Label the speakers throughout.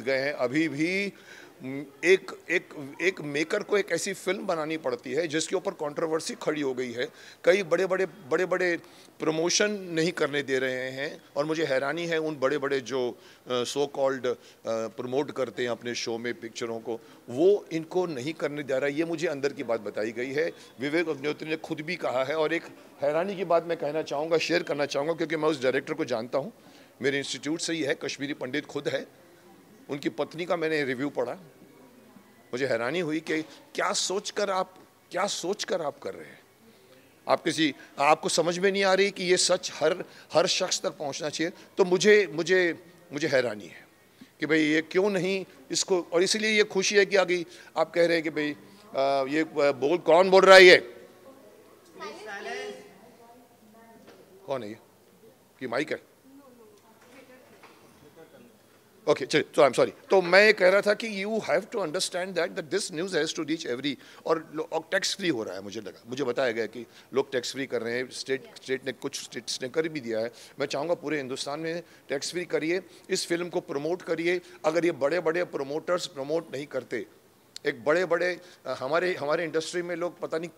Speaker 1: गए हैं। अभी भी एक एक एक मेकर को एक ऐसी फिल्म बनानी पड़ती है जिसके ऊपर कंट्रोवर्सी खड़ी हो गई है। कई बड़े बड़े प्रमोशन नहीं करने दे रहे हैं और मुझे हैरानी है उन बड़े बड़े जो सो कॉल्ड प्रमोट करते हैं अपने शो में पिक्चरों को, वो इनको नहीं करने दे रहा है। ये मुझे अंदर की बात बताई गई है। विवेक अग्निहोत्री ने खुद भी कहा है और एक हैरानी की बात मैं कहना चाहूँगा, शेयर करना चाहूँगा, क्योंकि मैं उस डायरेक्टर को जानता हूँ, मेरे इंस्टीट्यूट से ही है, कश्मीरी पंडित खुद है। उनकी पत्नी का मैंने रिव्यू पढ़ा, मुझे हैरानी हुई कि क्या सोचकर आप कर रहे हैं। आपको समझ में नहीं आ रही कि ये सच हर शख्स तक पहुंचना चाहिए। तो मुझे हैरानी है कि भाई ये क्यों नहीं इसको, और इसलिए ये खुशी है कि आगे आप कह रहे हैं कि भाई ये कौन बोल रहा है, ये कौन है, ये कि माइक है, ओके चलिए, सो आई एम सॉरी। तो मैं ये कह रहा था कि you have to understand that this news has to reach every, और टैक्स फ्री हो रहा है। मुझे बताया गया कि लोग टैक्स फ्री कर रहे हैं। स्टेट ने, कुछ स्टेट्स ने कर भी दिया है। मैं चाहूँगा पूरे हिंदुस्तान में टैक्स फ्री करिए, इस फिल्म को प्रमोट करिए। अगर ये बड़े बड़े प्रोमोटर्स प्रमोट नहीं करते, एक बड़े हमारे इंडस्ट्री में लोग पता नहीं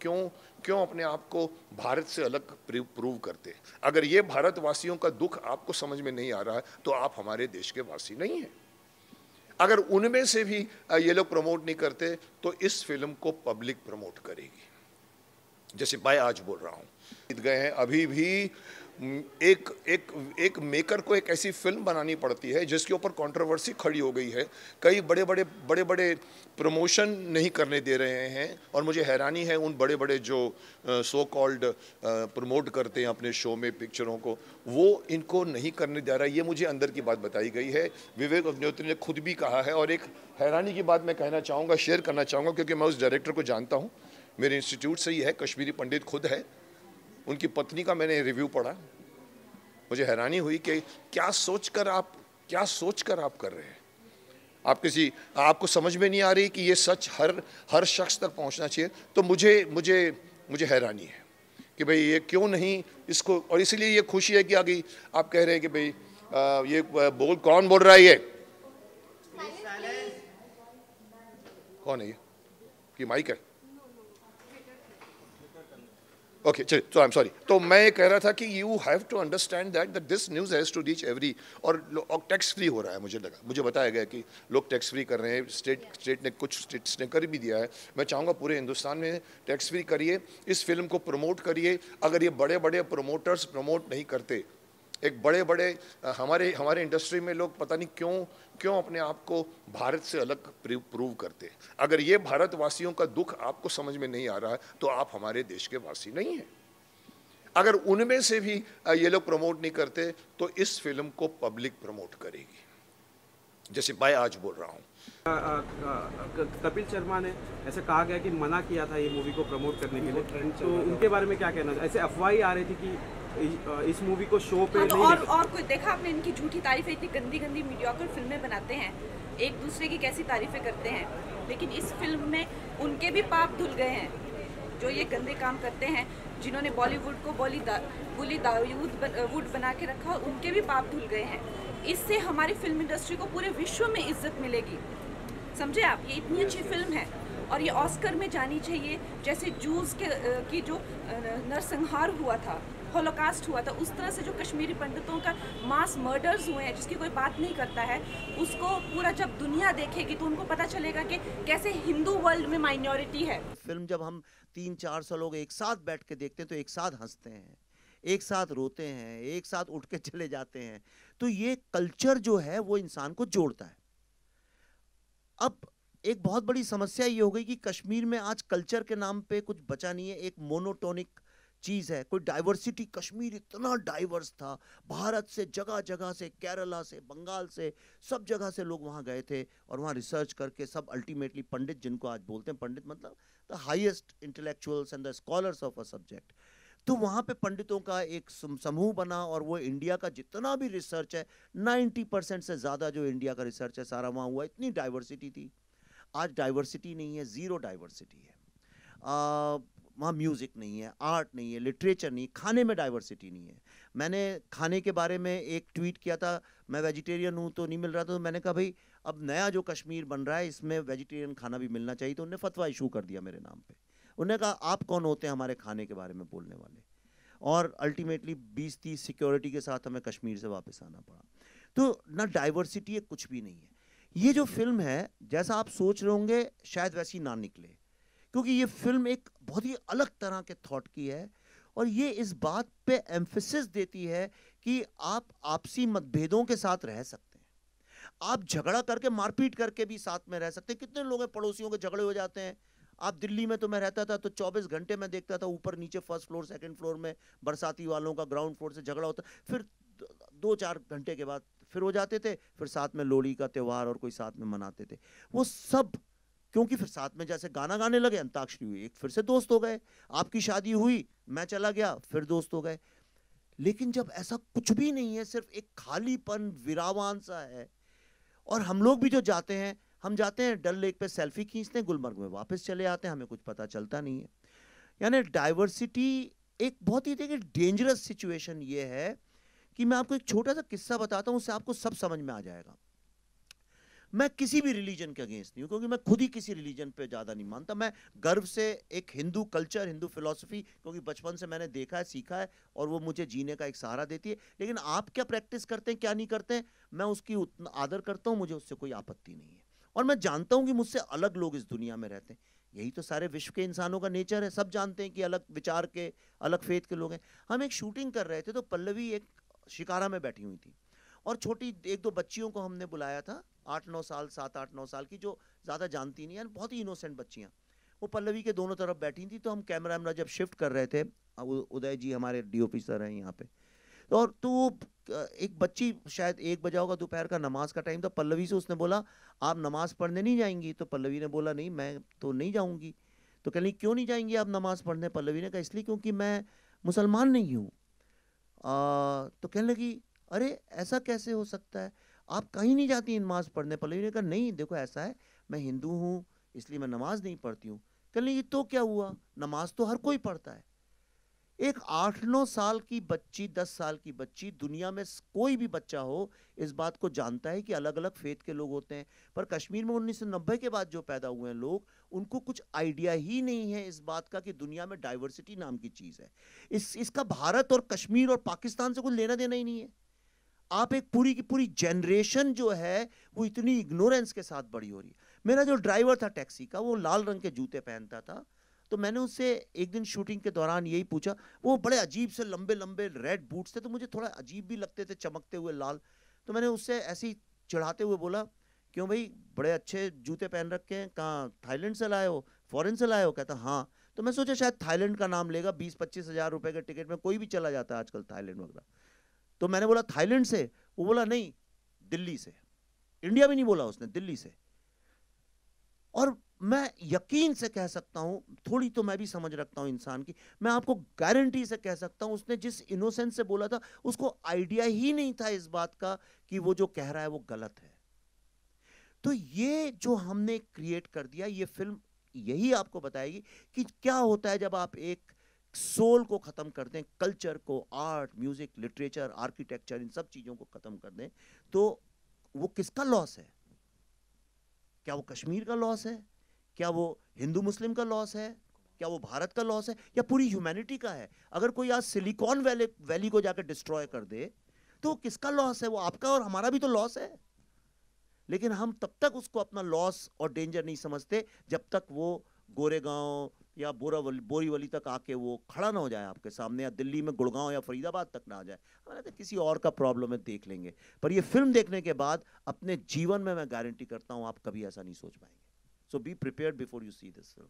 Speaker 1: क्यों अपने आप को भारत से अलग प्रूव करते हैं। अगर ये भारतवासियों का दुख आपको समझ में नहीं आ रहा है तो आप हमारे देश के वासी नहीं हैं। अगर उनमें से भी ये लोग प्रमोट नहीं करते तो इस फिल्म को पब्लिक प्रमोट करेगी, जैसे मैं आज बोल रहा हूँ। जीत गए हैं। अभी भी एक मेकर को एक ऐसी फिल्म बनानी पड़ती है जिसके ऊपर कंट्रोवर्सी खड़ी हो गई है। कई बड़े बड़े प्रमोशन नहीं करने दे रहे हैं और मुझे हैरानी है उन बड़े बड़े जो सो कॉल्ड प्रमोट करते हैं अपने शो में पिक्चरों को, वो इनको नहीं करने दे रहा है। ये मुझे अंदर की बात बताई गई है। विवेक अग्निहोत्री ने खुद भी कहा है और एक हैरानी की बात मैं कहना चाहूँगा, शेयर करना चाहूँगा, क्योंकि मैं उस डायरेक्टर को जानता हूँ, मेरे इंस्टीट्यूट से ही है, कश्मीरी पंडित खुद है। उनकी पत्नी का मैंने रिव्यू पढ़ा, मुझे हैरानी हुई कि क्या सोचकर आप कर रहे हैं। आपको समझ में नहीं आ रही कि ये सच हर शख्स तक पहुंचना चाहिए। तो मुझे हैरानी है कि भाई ये क्यों नहीं इसको, और इसलिए ये खुशी है कि आगे आप कह रहे हैं कि भाई ये कौन बोल रहा है, ये कौन है, ये कि माइक है, ओके चलिए, सो आई एम सॉरी। तो मैं ये कह रहा था कि you have to understand that this news has to reach every, और टैक्स फ्री हो रहा है। मुझे बताया गया कि लोग टैक्स फ्री कर रहे हैं। स्टेट ने, कुछ स्टेट्स ने कर भी दिया है। मैं चाहूँगा पूरे हिंदुस्तान में टैक्स फ्री करिए, इस फिल्म को प्रमोट करिए। अगर ये बड़े बड़े प्रोमोटर्स प्रमोट नहीं करते, एक बड़े हमारे इंडस्ट्री में लोग पता नहीं क्यों अपने आप को भारत से अलग प्रूव करते हैं। अगर ये भारतवासियों का दुख आपको समझ में नहीं आ रहा है तो आप हमारे देश के वासी नहीं हैं। अगर उनमें से भी ये लोग प्रमोट नहीं करते तो इस फिल्म को पब्लिक प्रमोट करेगी, जैसे मैं आज बोल रहा हूँ।
Speaker 2: कपिल शर्मा ने ऐसे कहा गया कि मना किया था ये मूवी को प्रमोट करने के लिए, तो उनके बारे में क्या कहना है? ऐसे अफवाहें आ रही थी कि इस मूवी को शो पे नहीं
Speaker 3: और कोई देखा आपने इनकी झूठी तारीफें, इतनी गंदी मीडियोकर फिल्में बनाते हैं, एक दूसरे की कैसी तारीफें करते हैं, लेकिन इस फिल्म में उनके भी पाप धुल गए हैं जो ये गंदे काम करते हैं। जिन्होंने बॉलीवुड को बॉलीवुड बना के रखा, उनके भी पाप धुल गए हैं। इससे हमारी फिल्म इंडस्ट्री को पूरे विश्व में इज्जत मिलेगी, समझे आप। ये इतनी अच्छी फिल्म है और ये ऑस्कर में जानी चाहिए। जैसे जूस की जो नरसंहार हुआ था, हॉलोकास्ट हुआ था, उस तरह से जो कश्मीरी पंडितों का मास मर्डर्स हुए हैं जिसकी कोई बात नहीं करता है, उसको पूरा जब दुनिया देखेगी तो उनको पता चलेगा कि कैसे हिंदू वर्ल्ड में माइनॉरिटी है।
Speaker 4: फिल्म जब हम 300-400 लोग एक साथ बैठ के देखते हैं तो एक साथ हंसते हैं, एक साथ रोते हैं, एक साथ उठ के चले जाते हैं। तो ये कल्चर जो है वो इंसान को जोड़ता है। अब एक बहुत बड़ी समस्या ये हो गई कि कश्मीर में आज कल्चर के नाम पे कुछ बचा नहीं है, एक मोनोटोनिक चीज है, कोई डाइवर्सिटी। कश्मीर इतना डाइवर्स था, भारत से जगह जगह से, केरला से, बंगाल से, सब जगह से लोग वहां गए थे और वहां रिसर्च करके सब अल्टीमेटली पंडित, जिनको आज बोलते हैं पंडित मतलब the highest intellectuals and the scholars of a subject, तो वहां पे पंडितों का एक समूह बना और वो इंडिया का जितना भी रिसर्च है 90% से ज्यादा जो इंडिया का रिसर्च है सारा वहां हुआ। इतनी डाइवर्सिटी थी। आज डाइवर्सिटी नहीं है, जीरो डाइवर्सिटी है। वहाँ म्यूजिक नहीं है, आर्ट नहीं है, लिटरेचर नहीं, खाने में डाइवर्सिटी नहीं है। मैंने खाने के बारे में एक ट्वीट किया था, मैं वेजिटेरियन हूँ तो नहीं मिल रहा था, तो मैंने कहा भाई अब नया जो कश्मीर बन रहा है इसमें वेजिटेरियन खाना भी मिलना चाहिए, तो उन्होंने फतवा इशू कर दिया मेरे नाम पे। उन्होंने कहा आप कौन होते हैं हमारे खाने के बारे में बोलने वाले, और अल्टीमेटली 20-30 सिक्योरिटी के साथ हमें कश्मीर से वापस आना पड़ा। तो ना डाइवर्सिटी है, कुछ भी नहीं है। ये जो फिल्म है जैसा आप सोच रहे होंगे शायद वैसी ना निकले, क्योंकि ये फिल्म एक बहुत ही अलग तरह के थॉट की है, और ये इस बात पे एम्फेसिस देती है कि आप आपसी मतभेदों के साथ रह सकते हैं, आप झगड़ा करके मारपीट करके भी साथ में रह सकते हैं। कितने लोग हैं पड़ोसियों के झगड़े हो जाते हैं। आप दिल्ली में, तो मैं रहता था तो 24 घंटे में देखता था ऊपर नीचे, फर्स्ट फ्लोर सेकंड फ्लोर में बरसाती वालों का ग्राउंड फ्लोर से झगड़ा होता, फिर 2-4 घंटे के बाद फिर हो जाते थे, फिर साथ में लोहड़ी का त्योहार और कोई साथ में मनाते थे। वो सब क्योंकि फिर साथ में जैसे गाना गाने लगे, अंताक्षरी हुई, एक फिर से दोस्त हो गए। आपकी शादी हुई, मैं चला गया, फिर दोस्त हो गए। लेकिन जब ऐसा कुछ भी नहीं है, सिर्फ एक खालीपन विरावान सा है, और हम लोग भी जो जाते हैं, हम जाते हैं डल लेक पे सेल्फी खींचते हैं, गुलमर्ग में वापस चले आते हैं, हमें कुछ पता चलता नहीं है। यानी डाइवर्सिटी एक बहुत ही देखिए डेंजरस सिचुएशन ये है कि मैं आपको एक छोटा सा किस्सा बताता हूं, उससे आपको सब समझ में आ जाएगा। मैं किसी भी रिलीजन के अगेंस्ट नहीं हूं, क्योंकि मैं खुद ही किसी रिलीजन पे ज्यादा नहीं मानता। मैं गर्व से एक हिंदू कल्चर, हिंदू फिलॉसफी, क्योंकि बचपन से मैंने देखा है, सीखा है, और वो मुझे जीने का एक सहारा देती है। लेकिन आप क्या प्रैक्टिस करते हैं, क्या नहीं करते हैं, मैं उसकी उतना आदर करता हूं, मुझे उससे कोई आपत्ति नहीं है। और मैं जानता हूं कि मुझसे अलग लोग इस दुनिया में रहते हैं। यही तो सारे विश्व के इंसानों का नेचर है, सब जानते हैं कि अलग विचार के, अलग फेथ के लोग हैं। हम एक शूटिंग कर रहे थे, तो पल्लवी एक शिकारा में बैठी हुई थी, और छोटी 1-2 बच्चियों को हमने बुलाया था, 8-9 साल, 7-8-9 साल की, जो ज़्यादा जानती नहीं है, बहुत ही इनोसेंट बच्चियाँ। वो पल्लवी के दोनों तरफ बैठी थी। तो हम कैमरा जब शिफ्ट कर रहे थे, उदय जी हमारे डीओपी सर हैं यहाँ पे, और तो एक बच्ची, शायद 1 बजा होगा, दोपहर का नमाज का टाइम था, पल्लवी से उसने बोला आप नमाज पढ़ने नहीं जाएंगी? तो पल्लवी ने बोला नहीं, मैं तो नहीं जाऊँगी। तो कहली क्यों नहीं जाएंगी आप नमाज पढ़ने? पल्लवी ने कहा इसलिए क्योंकि मैं मुसलमान नहीं हूँ। तो कहने लगी अरे ऐसा कैसे हो सकता है, आप कहीं नहीं जाती नमाज पढ़ने? पल्लवी ने कहा नहीं, देखो ऐसा है, मैं हिंदू हूँ इसलिए मैं नमाज नहीं पढ़ती हूँ। कहने लगी तो क्या हुआ, नमाज तो हर कोई पढ़ता है। एक 8-9 साल की बच्ची, 10 साल की बच्ची, दुनिया में कोई भी बच्चा हो इस बात को जानता है कि अलग अलग फेथ के लोग होते हैं। पर कश्मीर में 1990 के बाद जो पैदा हुए हैं लोग, उनको कुछ आइडिया ही नहीं है इस बात का कि दुनिया में डाइवर्सिटी नाम की चीज़ है। इसका भारत और कश्मीर और पाकिस्तान से कुछ लेना देना ही नहीं है। आप एक पूरी की पूरी जनरेशन जो है वो इतनी इग्नोरेंस के साथ बड़ी हो रही है। मेरा जो ड्राइवर था टैक्सी का, वो लाल रंग के जूते पहनता था, तो मैंने उससे एक दिन शूटिंग के दौरान यही पूछा। वो बड़े अजीब से लंबे लंबे रेड बूट्स थे, तो मुझे थोड़ा अजीब भी लगते थे, चमकते हुए लाल। तो मैंने उससे ऐसे ही चिढ़ाते हुए बोला क्यों भाई बड़े अच्छे जूते पहन रखे हैं, कहाँ थाईलैंड से लाए हो, फॉरेन से लाए हो? कहता हाँ। तो मैं सोचा शायद थाईलैंड का नाम लेगा, 20-25 हज़ार रुपए के टिकट में कोई भी चला जाता है आजकल थाईलैंड वगैरह। तो मैंने बोला थाईलैंड से? वो बोला नहीं, दिल्ली से। इंडिया भी नहीं बोला उसने, दिल्ली से। और मैं यकीन से कह सकता हूं, थोड़ी तो मैं भी समझ रखता हूं इंसान की, मैं आपको गारंटी से कह सकता हूं उसने जिस इनोसेंस से बोला था, उसको आइडिया ही नहीं था इस बात का कि वो जो कह रहा है वो गलत है। तो ये जो हमने क्रिएट कर दिया, ये फिल्म यही आपको बताएगी कि क्या होता है जब आप एक सोल को खत्म कर दें, कल्चर को, आर्ट, म्यूजिक, लिटरेचर, आर्किटेक्चर, इन सब चीजों को खत्म कर दें, तो वो किसका लॉस है? क्या वो कश्मीर का लॉस है? क्या वो हिंदू मुस्लिम का लॉस है? क्या वो भारत का लॉस है? या पूरी ह्यूमैनिटी का है? अगर कोई आज सिलिकॉन वैली को जाकर डिस्ट्रॉय कर दे तो किसका लॉस है? वो आपका और हमारा भी तो लॉस है। लेकिन हम तब तक उसको अपना लॉस और डेंजर नहीं समझते जब तक वो गोरेगांव या बोरीवली तक आके वो खड़ा ना हो जाए आपके सामने, या दिल्ली में गुड़गांव या फरीदाबाद तक ना आ जाए। हमारे तो किसी और का प्रॉब्लम है, देख लेंगे। पर ये फिल्म देखने के बाद अपने जीवन में मैं गारंटी करता हूं आप कभी ऐसा नहीं सोच पाएंगे। So be prepared before you see this film.